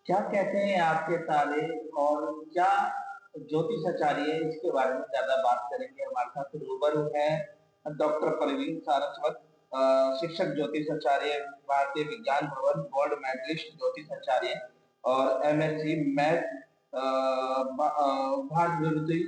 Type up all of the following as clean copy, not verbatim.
क्या कहते हैं आपके तारे और क्या ज्योतिषाचार्य है, इसके बारे में ज्यादा बात करेंगे। हमारे साथ रूबरू है डॉक्टर परवीन सारस्वत, शिक्षक ज्योतिषाचार्य, भारतीय विज्ञान भवन गोल्ड मेडलिस्ट ज्योतिषाचार्य और एमएससी मैथ भारत विभूति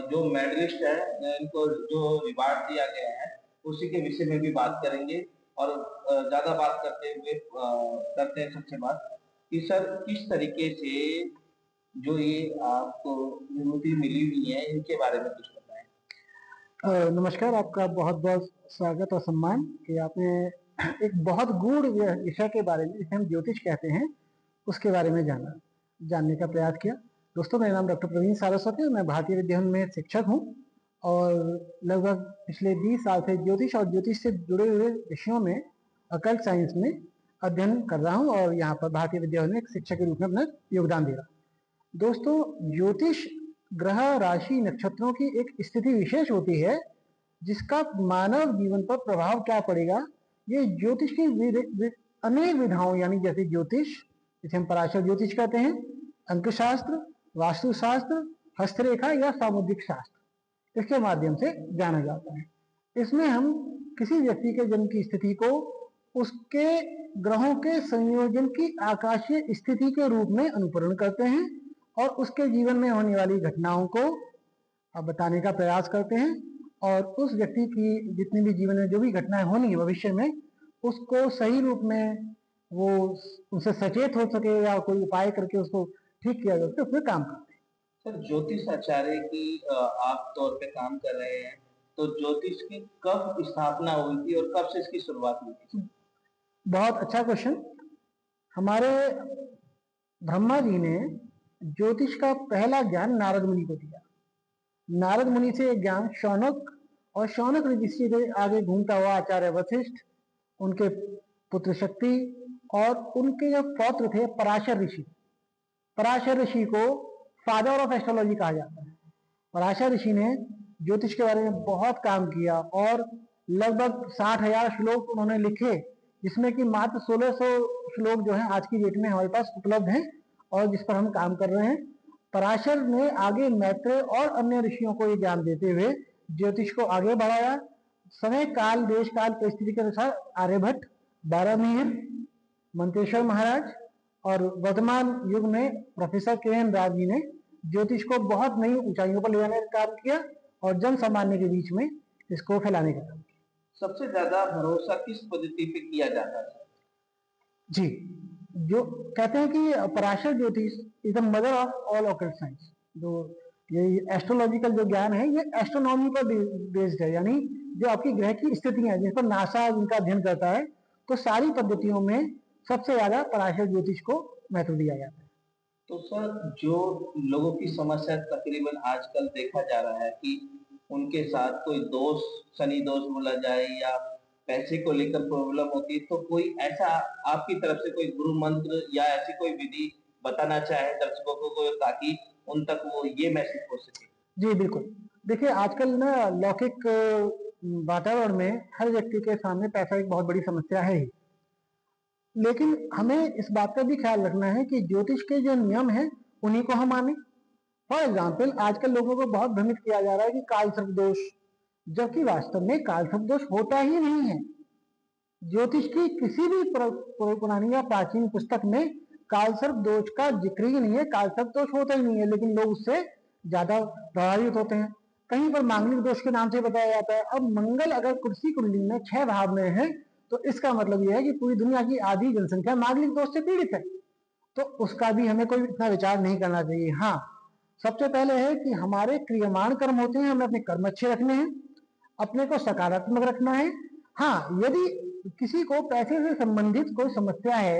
जो मेडलिस्ट है, इनको जो रिवार्ड दिया गया है उसी के विषय में भी बात करेंगे। और ज्यादा बात करते हुए करते हैं सबसे बात कि सर किस तरीके से जो ये आपको विभूति मिली हुई है इनके बारे में कुछ बताएं। नमस्कार, आपका बहुत बहुत स्वागत और सम्मान कि आपने एक बहुत गूढ़ विषय के बारे में, जिसे हम ज्योतिष कहते हैं, उसके बारे में जानने का प्रयास किया। दोस्तों, मेरा नाम डॉक्टर प्रवीण सारस्वत है। मैं भारतीय विद्या भवन में शिक्षक हूँ और लगभग पिछले 20 साल से ज्योतिष और ज्योतिष से जुड़े हुए विषयों में, अकल्ट साइंस में अध्ययन कर रहा हूँ और यहाँ पर भारतीय विद्या भवन में एक शिक्षक के रूप में अपना योगदान दे रहा हूँ। दोस्तों, ज्योतिष ग्रह, राशि, नक्षत्रों की एक स्थिति विशेष होती है जिसका मानव जीवन पर प्रभाव क्या पड़ेगा। ये ज्योतिष की अनेक विधाओं, यानी जैसे ज्योतिष, जिसे हम पराशर ज्योतिष कहते हैं, अंकशास्त्र, वास्तुशास्त्र, हस्तरेखा या सामुद्रिक शास्त्र, इसके माध्यम से जाना जाता है। इसमें हम किसी व्यक्ति के जन्म की स्थिति को उसके ग्रहों के संयोजन की आकाशीय स्थिति के रूप में अनुकरण करते हैं और उसके जीवन में होने वाली घटनाओं को बताने का प्रयास करते हैं और उस व्यक्ति की जितनी भी जीवन में जो भी घटनाएं होनी है भविष्य में, उसको सही रूप में वो उससे सचेत हो सके या कोई उपाय करके उसको ठीक किया जा सके, उसमें काम करते हैं। सर ज्योतिष आचार्य की आप तौर पे काम कर रहे हैं, तो ज्योतिष की कब स्थापना हुई थी और कब से इसकी शुरुआत हुई थी? बहुत अच्छा क्वेश्चन। हमारे ब्रह्मा जी ने ज्योतिष का पहला ज्ञान नारद मुनि को दिया। नारद मुनि से ज्ञान शौनक और शौनक ऋषि से आगे घूमता हुआ आचार्य वशिष्ठ, उनके पुत्र शक्ति और उनके जो पौत्र थे पराशर ऋषि। पराशर ऋषि को फादर ऑफ एस्ट्रोलॉजी कहा जाता है। पराशर ऋषि ने ज्योतिष के बारे में बहुत काम किया और लगभग 60,000 श्लोक उन्होंने लिखे, जिसमें कि मात्र 1600 श्लोक जो है आज की डेट में हमारे पास उपलब्ध हैं और जिस पर हम काम कर रहे हैं। पराशर ने आगे मैत्रेय और अन्य ऋषियों को ये ज्ञान देते हुए ज्योतिष को आगे बढ़ाया। समय काल देश काल परिस्थिति के अनुसार आर्यभट्ट, बारामीर, मंतेश्वर महाराज और वर्तमान युग में प्रोफेसर के एन राव जी ने ज्योतिष को बहुत नई ऊंचाइयों पर ले जाने का काम किया और जन सामान्य के बीच में इसको फैलाने का काम किया। सबसे ज्यादा भरोसा किस पद्धति पे किया जाता है? जी, जो कहते हैं कि पराशर ज्योतिष is the mother of all occult science. जो ये एस्ट्रोलॉजिकल जो ज्ञान है, ये एस्ट्रोनॉमी पर बेस्ड है, यानी जो आपकी ग्रह की स्थितियां हैं जिस पर नासा इनका अध्ययन करता है, तो सारी पद्धतियों में सबसे ज्यादा पराशर ज्योतिष को महत्व दिया जाता है। तो सर जो लोगों की समस्या तकरीबन आजकल देखा जा रहा है कि उनके साथ कोई दोष, शनि दोष बोला जाए या पैसे को लेकर प्रॉब्लम होती है, तो कोई ऐसा आपकी तरफ से कोई गुरु मंत्र या ऐसी कोई विधि बताना चाहे दर्शकों को ताकि उन तक वो ये मैसेज पहुंच सके। जी बिल्कुल। देखिए, आजकल ना लौकिक वातावरण में हर व्यक्ति के सामने पैसा एक बहुत बड़ी समस्या है ही, लेकिन हमें इस बात का भी ख्याल रखना है कि ज्योतिष के जो नियम हैं उन्हीं को हम माने। फॉर एग्जाम्पल, आजकल लोगों को बहुत भ्रमित किया जा रहा है कि काल सर्प दोष, जबकि वास्तव में काल सर्प दोष होता ही नहीं है। ज्योतिष की किसी भी पुरानी या प्राचीन पुस्तक में काल सर्प दोष का जिक्र ही नहीं है। काल सर्प दोष होता ही नहीं है, लेकिन लोग उससे ज्यादा प्रभावित होते हैं। कहीं पर मांगलिक दोष के नाम से बताया जाता है। अब मंगल अगर कुर्सी कुंडली में 6 भाव में है, तो इसका मतलब यह है कि पूरी दुनिया की आधी जनसंख्या मांगलिक दोष से पीड़ित है। तो उसका भी हमें कोई इतना विचार नहीं करना चाहिए। हाँ, सबसे पहले है कि हमारे क्रियमाण कर्म होते हैं, हमें अपने कर्म अच्छे रखने हैं, अपने को सकारात्मक रखना है। हाँ, यदि किसी को पैसे से संबंधित कोई समस्या है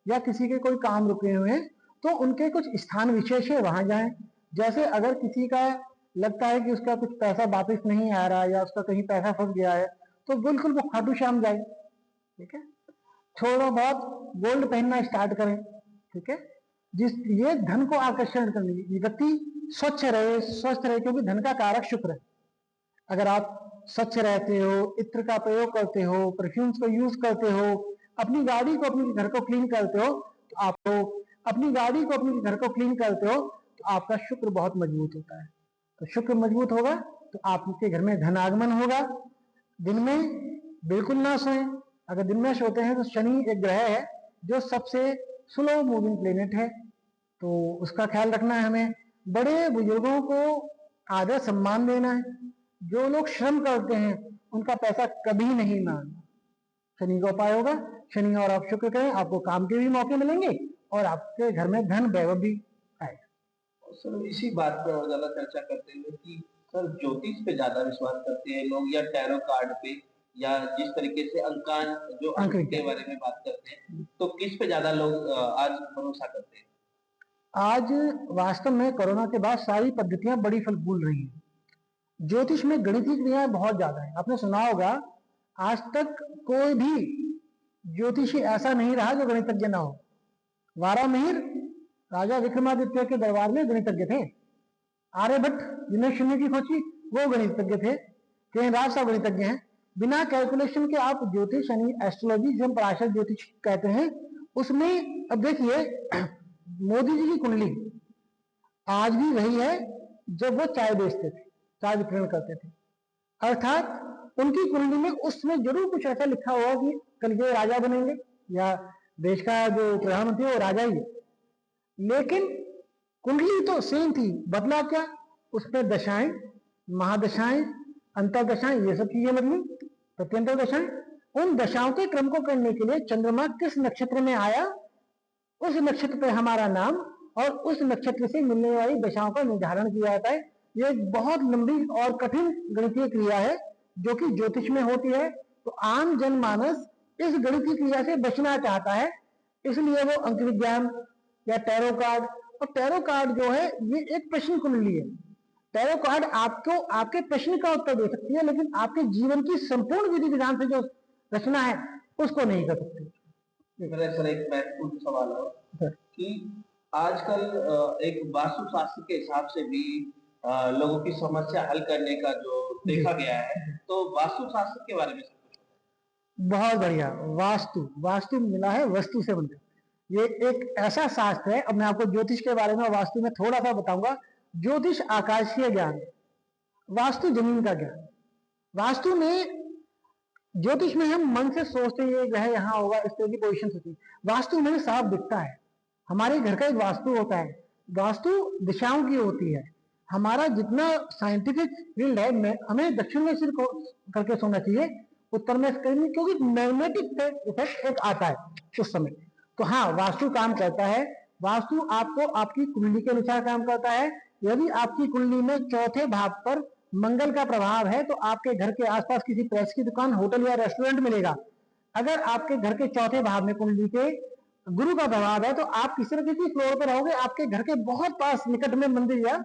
या किसी के कोई काम रुके हुए हैं, तो उनके कुछ स्थान विशेष है, वहां जाएं। जैसे अगर किसी का लगता है कि उसका कुछ पैसा वापस नहीं आ रहा या उसका कहीं पैसा फंस गया है, तो बिल्कुल वो खाटू श्याम जाए। ठीक है, थोड़ा बहुत गोल्ड पहनना स्टार्ट करें। ठीक है, जिस ये धन को आकर्षण करने की, व्यक्ति स्वच्छ रहे, स्वस्थ रहे, क्योंकि धन का कारक शुक्र है। अगर आप स्वच्छ रहते हो, इत्र का प्रयोग करते हो, परफ्यूम्स को यूज करते हो, अपनी गाड़ी को, अपने घर को क्लीन करते हो, तो आपको अपनी गाड़ी को, अपने घर को क्लीन करते हो तो आपका शुक्र बहुत मजबूत होता है। तो शुक्र मजबूत होगा तो आपके घर में धन आगमन होगा। दिन में बिल्कुल ना सोएं। अगर दिन में सोते हैं तो शनि एक ग्रह है जो सबसे स्लो मूविंग प्लेनेट है, तो उसका ख्याल रखना है हमें। बड़े बुजुर्गों को आदर सम्मान देना है। जो लोग श्रम करते हैं उनका पैसा कभी नहीं मांगना। शनि का उपाय होगा, शनि और आप शुक्र करें, आपको काम के भी मौके मिलेंगे और आपके घर में धन वैभव भी आएगा। और सर इसी बात पे और ज़्यादा चर्चा करते हुए कि सर ज्योतिष पे ज़्यादा विश्वास करते हैं लोग या टैरो कार्ड पे, या जिस तरीके से अंकान जो अंक अंक के विज्ञान। बारे में बात करते हैं, तो किस पे ज़्यादा लोग आज भरोसा करते हैं? आज वास्तव में कोरोना के बाद सारी पद्धतियां बड़ी फल फूल रही हैं। ज्योतिष में गणितीय क्रियाएं बहुत ज्यादा है। आपने सुना होगा, आज तक कोई भी ज्योतिषी ऐसा नहीं रहा जो गणितज्ञ ना हो। वारामिहिर राजा विक्रमादित्य के दरबार में गणितज्ञ थे। आर्यभट्ट जिन्हें शून्य की खोज की वो गणितज्ञ थे। राज साहब गणितज्ञ हैं। बिना कैलकुलेशन के आप ज्योतिष यानी एस्ट्रोलॉजी जो हम पराशर ज्योतिष कहते हैं उसमें, अब देखिए मोदी जी की कुंडली आज भी वही है जब वो चाय बेचते थे, चाय वितरण करते थे। अर्थात उनकी कुंडली में उसमें जरूर कुछ ऐसा लिखा होगा कि कल के राजा बनेंगे या देश का जो प्रधानमंत्री है वो राजा ही है। लेकिन कुंडली तो सेम थी, बदला क्या? उसमें दशाएं, महादशाएं, अंतरदशाएं, ये सब चीजें बदली, प्रत्यंतर दशाएं। उन दशाओं के क्रम को करने के लिए चंद्रमा किस नक्षत्र में आया, उस नक्षत्र पर हमारा नाम और उस नक्षत्र से मिलने वाली दशाओं का निर्धारण किया जाता है। ये एक बहुत लंबी और कठिन गणितीय क्रिया है जो कि ज्योतिष में होती है। तो आम जनमानस इस गणितीय क्रिया से बचना चाहता है, इसलिए वो अंक विज्ञान या टैरो कार्ड, और टैरो कार्ड जो है ये एक प्रश्न कुंडली है। टैरो कार्ड आपको आपके प्रश्न का उत्तर दे सकती है, लेकिन आपके जीवन की संपूर्ण विधि विधान से जो रचना है उसको नहीं कर सकती। मेरा सर एक महत्वपूर्ण सवाल है कि आजकल एक वास्तुशास्त्र के हिसाब से भी लोगों की समस्या हल करने का जो देखा गया है, तो वास्तुशास्त्र के बारे में सब कुछ बहुत बढ़िया। वास्तु, वास्तु मिला है वस्तु से बनकर। ये एक ऐसा शास्त्र है। अब मैं आपको ज्योतिष के बारे में और वास्तु में थोड़ा सा बताऊंगा। ज्योतिष आकाशीय ज्ञान, वास्तु जमीन का ज्ञान। वास्तु में, ज्योतिष में हम मन से सोचते हैं ये ग्रह यहाँ होगा, इस तरह की पोजीशन होती है। वास्तु में साफ दिखता है। हमारे घर का एक वास्तु होता है, वास्तु दिशाओं की होती है। हमारा जितना साइंटिफिक फील्ड है, हमें दक्षिण में सिर करके सोना चाहिए, उत्तर में करनी, क्योंकि मैग्नेटिक इफेक्ट एक आता है उस समय। तो हाँ, वास्तु काम करता है। वास्तु आपको आपकी कुंडली के अनुसार काम करता है। यदि आपकी कुंडली में चौथे भाव पर मंगल का प्रभाव है तो आपके घर के आसपास किसी प्रेस की दुकान, होटल या रेस्टोरेंट मिलेगा। अगर आपके घर के चौथे भाव में कुंडली के गुरु का प्रभाव है तो आप किसी न किसी फ्लोर पर रहोगे, आपके घर के बहुत पास निकट में मंदिर या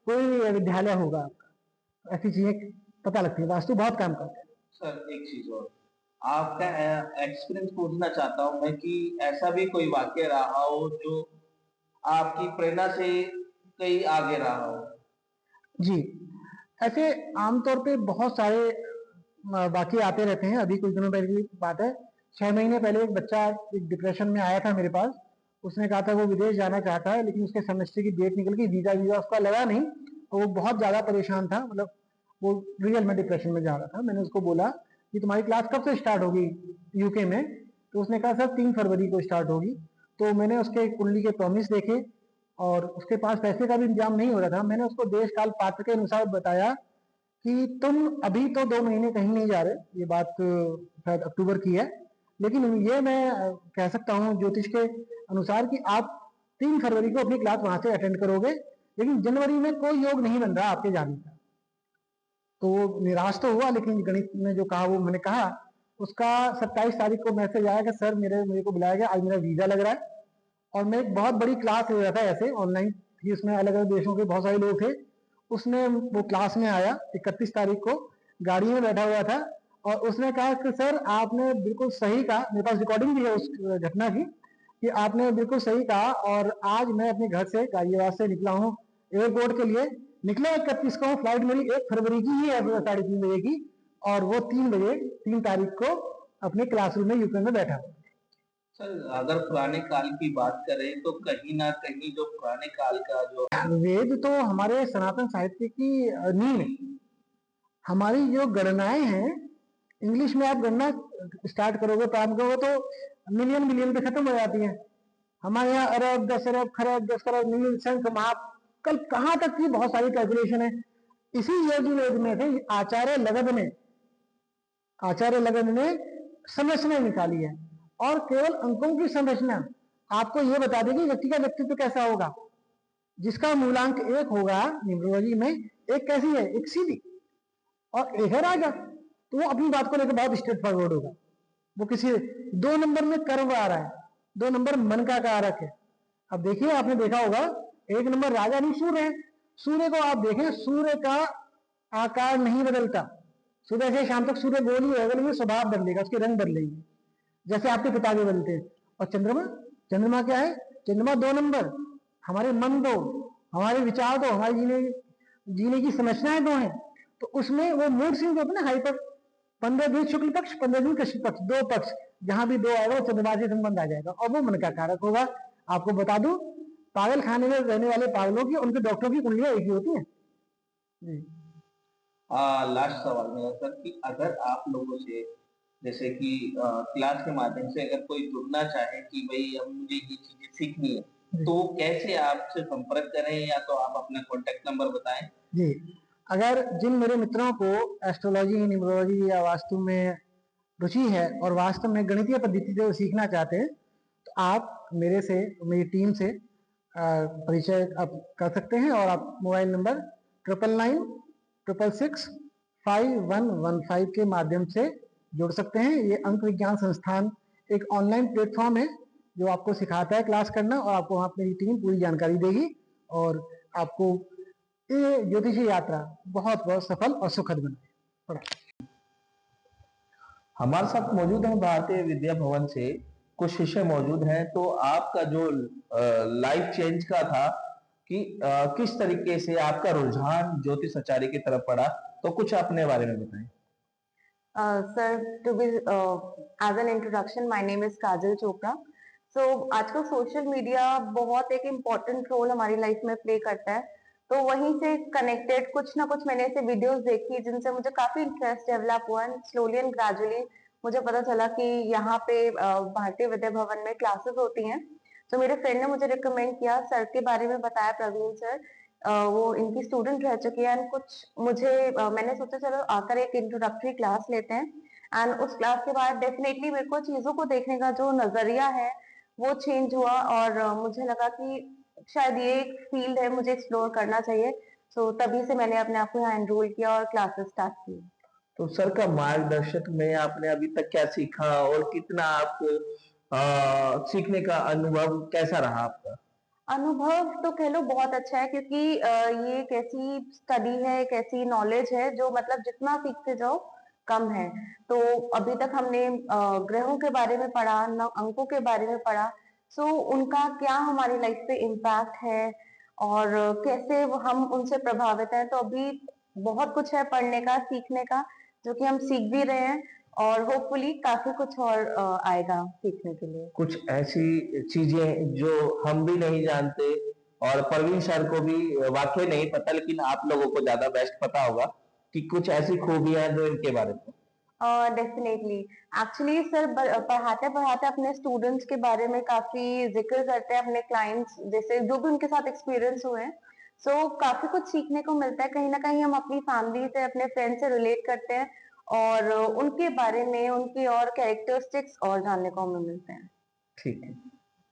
कोई विद्यालय होगा आपका। ऐसी चीजें पता लगती है। वास्तु बहुत काम करता है। सर एक चीज और आपका एक्सपीरियंस पूछना चाहता हूँ मैं कि ऐसा भी कोई वाक्य रहा हो जो आपकी प्रेरणा से कहीं आगे रहा हो? जी, ऐसे आमतौर पे बहुत सारे वाकये आते रहते हैं। अभी कुछ दिनों पहले की बात है, 6 महीने पहले एक बच्चा एक डिप्रेशन में आया था मेरे पास। उसने कहा था वो विदेश जाना चाहता है, लेकिन उसके सेमेस्टर की डेट निकल गई, वीजा वीजा उसका लगा नहीं, और वो बहुत ज्यादा परेशान था। मतलब वो रियल में डिप्रेशन में जा रहा था। मैंने उसको बोला कि तुम्हारी क्लास कब से स्टार्ट होगी यूके में? तो उसने कहा सर 3 फरवरी को स्टार्ट होगी। तो मैंने उसके कुंडली के प्रॉमिस देखे और उसके पास पैसे का भी इंतजाम नहीं हो रहा था। मैंने उसको देश काल पात्र के अनुसार बताया कि तुम अभी तो 2 महीने कहीं नहीं जा रहे, ये बात शायद अक्टूबर की है, लेकिन ये मैं कह सकता हूँ ज्योतिष के अनुसार कि आप 3 फरवरी को अपनी क्लास वहां से अटेंड करोगे, लेकिन जनवरी में कोई योग नहीं बन रहा आपके जाने का। तो वो निराश तो हुआ, लेकिन गणित में जो कहा वो मैंने कहा। उसका 27 तारीख को मैसेज आया कि सर मेरे को बुलाया गया, आज मेरा वीजा लग रहा है। और मैं एक बहुत बड़ी क्लास ले रहा था ऐसे ऑनलाइन थी, उसमें अलग अलग देशों के बहुत सारे लोग थे। उसने वो क्लास में आया 31 तारीख को, गाड़ी में बैठा हुआ था, और उसने कहा कि सर आपने बिल्कुल सही कहा। मेरे पास रिकॉर्डिंग भी है उस घटना की कि आपने बिल्कुल सही कहा। और आज मैं अपने घर से गाजियाबाद से निकला हूँ एयरपोर्ट के लिए। निकला 31 को, फ्लाइट मेरी 1 फरवरी की ही है 3:30 बजे की, और वो 3 तारीख को अपने क्लासरूम में यूक्रेन में बैठा। सर, अगर पुराने काल की बात करें तो कहीं न कहीं जो पुराने काल का जो वेद तो हमारे सनातन साहित्य की नींव है। हमारी जो गणनाएं हैं, इंग्लिश में आप गणना स्टार्ट करोगे, प्रारंभ करोगे तो मिलियन मिलियन पे खत्म हो जाती है। हमारे यहाँ अरब, 10 अरब, खरब, 10 करोड़, नील, शंख, महाप, कल कहाँ तक की बहुत सारी कैलकुलेशन है। इसी यजुर्वेद में से आचार्य लगन ने संरचना निकाली है, और केवल अंकों की संरचना आपको यह बता देगी व्यक्ति का व्यक्तित्व कैसा होगा। जिसका मूलांक 1 होगा न्यूमरोलॉजी में, एक कैसी है, एक सीधी, और एक है राजा, तो वो अपनी बात को लेकर बहुत स्ट्रेट फॉरवर्ड होगा। वो किसी 2 नंबर में कर्म आ रहा है, 2 नंबर मन का कारक है। अब देखिए, आपने देखा होगा 1 नंबर राजा नहीं, सूर्य है। सूर्य को आप देखें, सूर्य का आकार नहीं बदलता, सुबह से शाम तक सूर्य गोल ही रहेगा, लेकिन स्वभाव बदलेगा, उसके रंग बदलेंगे, जैसे आपके पिता के बनते हैं। और चंद्रमा, चंद्रमा क्या है, चंद्रमा 2 नंबर, हमारे मन दो, हमारे विचार दो, हमारे जीने की संरचनाएं दो हैं। तो उसमें वो मूड स्विंग होता है ना, हाइपर, 15 दिन शुक्ल पक्ष, 15 दिन कृष्ण पक्ष, 2 पक्ष, जहां भी 2 आएगा वो चंद्रमा से संबंध आ जाएगा, और वो मन का कारक होगा। आपको बता दूं, पागल खाने में रहने वाले पागलों की, उनके डॉक्टरों की कुंडलियां एक ही होती है जी। लास्ट सवाल मेरा सर कि अगर आप लोगों से जैसे कि क्लास के माध्यम से अगर कोई जुड़ना चाहे कि भई अब मुझे ये चीज़ें सीखनी है, तो वो कैसे आपसे संपर्क करें या तो आप अपना कॉन्टैक्ट नंबर बताएँ? जी, अगर जिन मेरे मित्रों को एस्ट्रोलॉजी, न्यूमरोलॉजी या वास्तु में रुचि है, और वास्तव में गणितीय पद्धति से सीखना चाहते हैं, तो आप मेरी टीम से परिचय आप कर सकते हैं, और आप मोबाइल नंबर 9996665115 के माध्यम से जुड़ सकते हैं। ये अंक विज्ञान संस्थान एक ऑनलाइन प्लेटफॉर्म है, जो आपको सिखाता है क्लास करना, और आपको वहाँ मेरी टीम पूरी जानकारी देगी, और आपको ये ज्योतिषी यात्रा बहुत बहुत सफल और सुखद बनाए। हमारे साथ मौजूद हैं भारतीय विद्या भवन से कुछ शिष्य मौजूद हैं, तो आपका जो लाइफ चेंज का था कि किस तरीके से आपका रुझान ज्योतिष आचार्य की तरफ पड़ा, तो कुछ अपने बारे में बताएं। Sir, to be as an introduction, my name is Kajal Chopra. So आजकल सोशल मीडिया बहुत एक इम्पोर्टेंट रोल हमारी लाइफ में प्ले करता है, तो वहीं से कनेक्टेड कुछ ना कुछ मैंने ऐसे वीडियोस देखी जिनसे मुझे काफी इंटरेस्ट डेवलप हुआ, एंड स्लोली एंड ग्रेजुअली मुझे पता चला कि यहाँ पे भारतीय विद्या भवन में क्लासेस होती हैं। तो मेरे फ्रेंड ने मुझे रिकमेंड किया, सर के बारे में बताया, प्रवीण सर। वो इनकी स्टूडेंट रह चुकी है, एंड कुछ मुझे मैंने सोचा चलो आकर एक इंट्रोडक्टरी क्लास लेते हैं, एंड उस क्लास के बाद डेफिनेटली मेरे को चीजों को देखने का जो नजरिया है वो चेंज हुआ, और मुझे लगा कि शायद ये एक फील्ड है, मुझे एक्सप्लोर करना चाहिए। सो तभी से मैंने अपने आप को यहाँ एनरोल किया और क्लासेस स्टार्ट की। तो सर का मार्गदर्शक में आपने अभी तक क्या सीखा और कितना आपको सीखने का अनुभव कैसा रहा आपका? अनुभव तो कह लो बहुत अच्छा है, क्योंकि ये एक ऐसी स्टडी है, एक ऐसी नॉलेज है जो मतलब जितना सीखते जाओ कम है। तो अभी तक हमने ग्रहों के बारे में पढ़ा, न अंकों के बारे में पढ़ा, सो उनका क्या हमारी लाइफ पे इम्पैक्ट है, और कैसे हम उनसे प्रभावित हैं। तो अभी बहुत कुछ है पढ़ने का, सीखने का, जो कि हम सीख भी रहे हैं, और होपफुली काफी कुछ और आएगा सीखने के लिए। कुछ ऐसी चीजें जो हम भी नहीं जानते और परवीन सर को भी वाकई नहीं पता, लेकिन आप लोगों को ज्यादा बेस्ट पता होगा कि कुछ ऐसी खूबियां जो इनके बारे में। डेफिनेटली, एक्चुअली सर पढ़ाते पढ़ाते अपने स्टूडेंट्स के बारे में काफी जिक्र करते हैं, अपने क्लाइंट्स जैसे जो भी उनके साथ एक्सपीरियंस हुए हैं। सो काफी कुछ सीखने को मिलता है, कहीं ना कहीं हम अपनी फैमिली से, अपने फ्रेंड से रिलेट करते हैं, और उनके बारे में, उनकी और कैरेक्टरिस्टिक्स और जानने को हमें मिलते हैं। ठीक है।